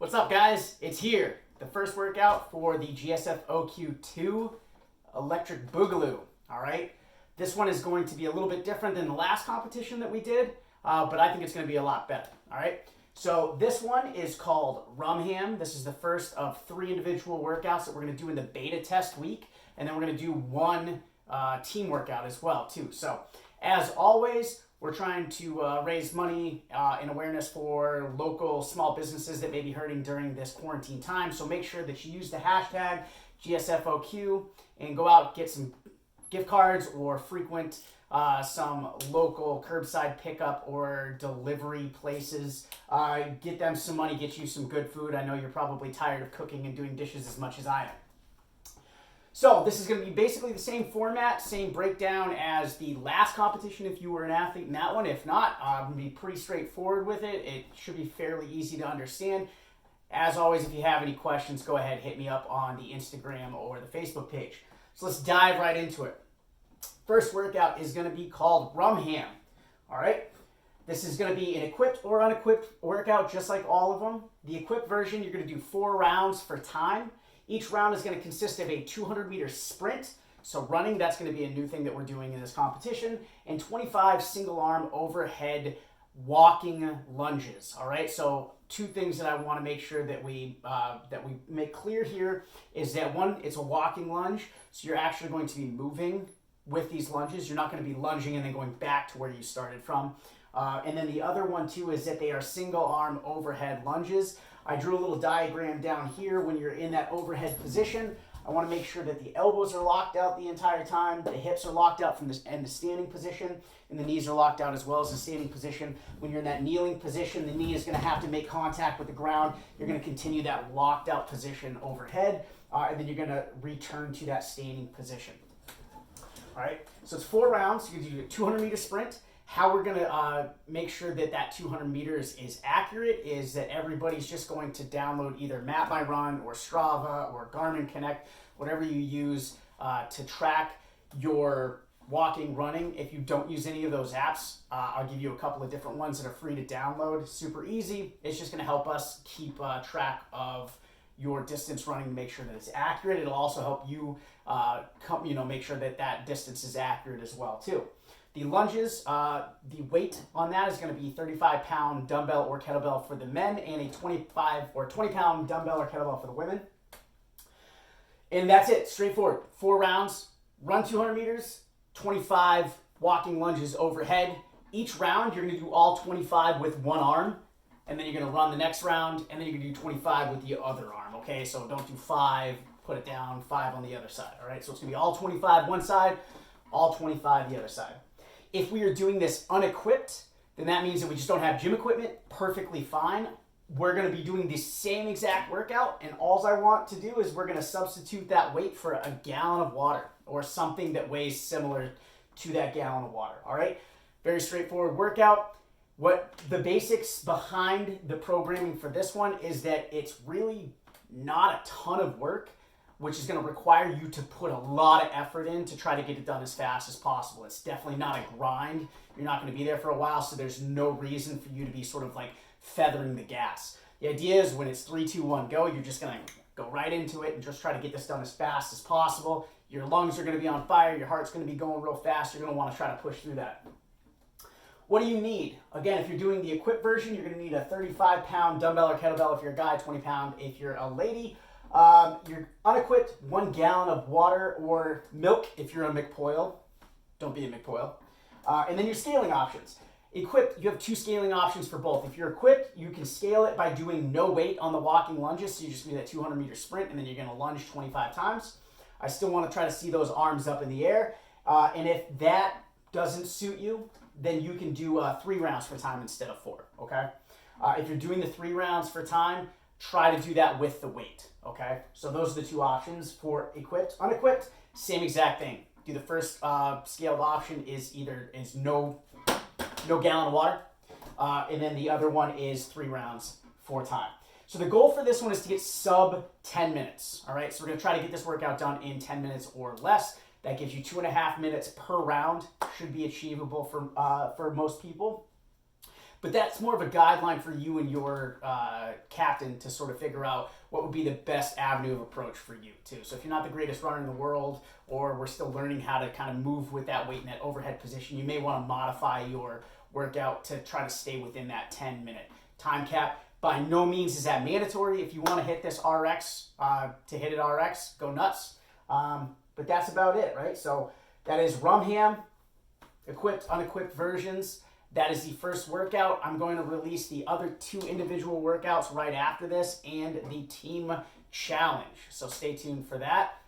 What's up, guys? It's here. The first workout for the GSF OQ2 Electric Boogaloo. All right. This one is going to be a little bit different than the last competition that we did, but I think it's going to be a lot better. All right. So this one is called Rum Ham. This is the first of 3 individual workouts that we're going to do in the beta test week, and then we're going to do one team workout as well, too. So as always, we're trying to raise money and awareness for local small businesses that may be hurting during this quarantine time. So make sure that you use the hashtag GSFOQ and go out, get some gift cards or frequent some local curbside pickup or delivery places. Get them some money, get you some good food. I know you're probably tired of cooking and doing dishes as much as I am. So this is going to be basically the same format, same breakdown as the last competition if you were an athlete in that one. If not, I'm going to be pretty straightforward with it. It should be fairly easy to understand. As always, if you have any questions, go ahead, hit me up on the Instagram or the Facebook page. So let's dive right into it. First workout is going to be called Rum Ham. All right. This is going to be an equipped or unequipped workout, just like all of them. The equipped version, you're going to do 4 rounds for time. Each round is going to consist of a 200-meter sprint. So running, that's going to be a new thing that we're doing in this competition. And 25 single-arm overhead walking lunges. All right. So 2 things that I want to make sure that we make clear here is that one, it's a walking lunge. So you're actually going to be moving with these lunges. You're not going to be lunging and then going back to where you started from. And then the other one too is that they are single-arm overhead lunges. I drew a little diagram down here. When you're in that overhead position, I want to make sure that the elbows are locked out the entire time, the hips are locked out from this and the standing position, and the knees are locked out as well as the standing position. When you're in that kneeling position, the knee is going to have to make contact with the ground. You're going to continue that locked out position overhead, and then you're going to return to that standing position. All right, so it's 4 rounds. You do a 200-meter sprint. How we're going to make sure that that 200 meters is accurate is that everybody's just going to download either Map My Run or Strava or Garmin Connect, whatever you use to track your walking, running. If you don't use any of those apps, I'll give you a couple of different ones that are free to download. Super easy. It's just going to help us keep track of your distance running to make sure that it's accurate. It'll also help you, make sure that that distance is accurate as well too. The lunges, the weight on that is going to be 35-pound dumbbell or kettlebell for the men and a 25 or 20-pound dumbbell or kettlebell for the women. And that's it, straightforward. 4 rounds, run 200 meters, 25 walking lunges overhead. Each round, you're going to do all 25 with one arm, and then you're going to run the next round, and then you're going to do 25 with the other arm, okay? So don't do 5, put it down, 5 on the other side, all right? So it's going to be all 25 one side, all 25 the other side. If we are doing this unequipped, then that means that we just don't have gym equipment. Perfectly fine. We're going to be doing the same exact workout, and all I want to do is we're going to substitute that weight for a gallon of water or something that weighs similar to that gallon of water. All right? Very straightforward workout. What the basics behind the programming for this one is that it's really not a ton of work, which is going to require you to put a lot of effort in to try to get it done as fast as possible. It's definitely not a grind. You're not going to be there for a while, so there's no reason for you to be sort of like feathering the gas. The idea is when it's 3, 2, 1, go, you're just going to go right into it and just try to get this done as fast as possible. Your lungs are going to be on fire. Your heart's going to be going real fast. You're going to want to try to push through that. What do you need? Again, if you're doing the equipped version, you're going to need a 35-pound dumbbell or kettlebell if you're a guy, 20-pound if you're a lady. You're unequipped, 1 gallon of water or milk if you're a McPoyle. Don't be a McPoyle. And then your scaling options. Equipped, you have 2 scaling options for both. If you're equipped, you can scale it by doing no weight on the walking lunges. So you just do that 200-meter sprint, and then you're going to lunge 25 times. I still want to try to see those arms up in the air. And if that doesn't suit you, then you can do 3 rounds for time instead of 4, okay? If you're doing the 3 rounds for time, try to do that with the weight, okay? So those are the 2 options for equipped. Unequipped, same exact thing. Do the first scaled option is no gallon of water, and then the other one is 3 rounds for time. So the goal for this one is to get sub 10 minutes, all right? So we're gonna try to get this workout done in 10 minutes or less. That gives you 2.5 minutes per round, should be achievable for most people. But that's more of a guideline for you and your captain to sort of figure out what would be the best avenue of approach for you too. So if you're not the greatest runner in the world, or we're still learning how to kind of move with that weight in that overhead position, you may want to modify your workout to try to stay within that 10-minute time cap. By no means is that mandatory. If you want to hit this RX, to hit it RX, go nuts. But that's about it, right? So that is Rum Ham, equipped, unequipped versions. That is the first workout. I'm going to release the other 2 individual workouts right after this and the team challenge. So stay tuned for that.